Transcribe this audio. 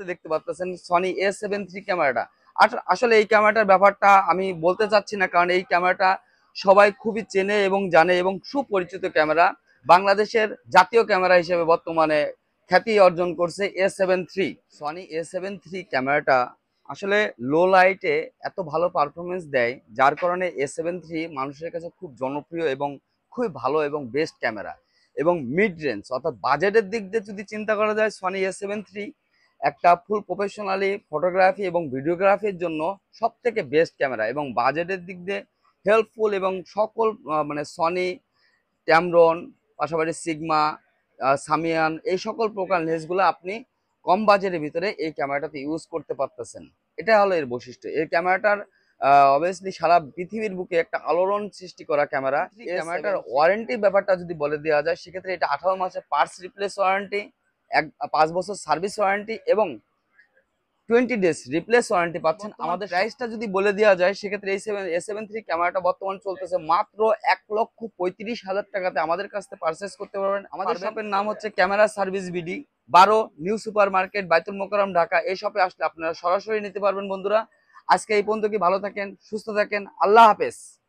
ভিডিওতে দেখতে পাচ্ছেন সনি A7 III ক্যামেরাটা। আসলে এই ক্যামেরাটার ব্যাপারটা আমি বলতে চাচ্ছি না, কারণ এই ক্যামেরাটা সবাই খুবই চেনে এবং জানে এবং সুপরিচিত ক্যামেরা। বাংলাদেশের জাতীয় ক্যামেরা হিসেবে বর্তমানে খ্যাতি অর্জন করছে A7 III। Sony A7 III ক্যামেরাটা আসলে লো লাইটে এত ভালো পারফরমেন্স দেয়, যার কারণে A7 III মানুষের কাছে খুব জনপ্রিয় এবং খুবই ভালো এবং বেস্ট ক্যামেরা। এবং মিড রেঞ্জ অর্থাৎ বাজেটের দিক দিয়ে যদি চিন্তা করা যায়, সনি A7 III একটা ফুল প্রফেশনালি ফটোগ্রাফি এবং ভিডিওগ্রাফির জন্য সব থেকে বেস্ট ক্যামেরা, এবং বাজেটের দিক দিয়ে হেল্পফুল এবং সকল মানে সনি, ট্যামরন, পাশাপাশি সিগমা, সামিয়ান, এই সকল প্রকার লেন্সগুলো আপনি কম বাজেটের ভিতরে এই ক্যামেরাটাতে ইউজ করতে পারতেছেন। এটা হলো এর বৈশিষ্ট্য। এই ক্যামেরাটার অবভিয়াসলি সারা পৃথিবীর বুকে একটা আলোড়ন সৃষ্টি করা ক্যামেরা। এই ক্যামেরাটার ওয়ারেন্টি ব্যাপারটা যদি বলে দেওয়া যায়, সেক্ষেত্রে এটা 18 মাসের পার্টস রিপ্লেস ওয়ারেন্টি, 5 বছর সার্ভিস ওয়ারেন্টি এবং 20 ডেজ রিপ্লেস ওয়ারেন্টি পাচ্ছেন। আমাদের প্রাইসটা যদি বলে দেওয়া যায়, সেক্ষেত্রে এই A7 III ক্যামেরাটা বর্তমান চলতেছে মাত্র 1,35,000 টাকাতে আমাদের কাছ থেকে পারচেস করতে পারবেন। আমাদের শপের নাম হচ্ছে camera service BD, 12 new super market, বাইতুল মোকাররম, ঢাকা। এই শপে আসলে আপনারা সরাসরি নিতে পারবেন বন্ধুরা। আজকে এই পর্যন্ত, কি ভালো থাকেন, সুস্থ থাকেন, আল্লাহ হাফেজ।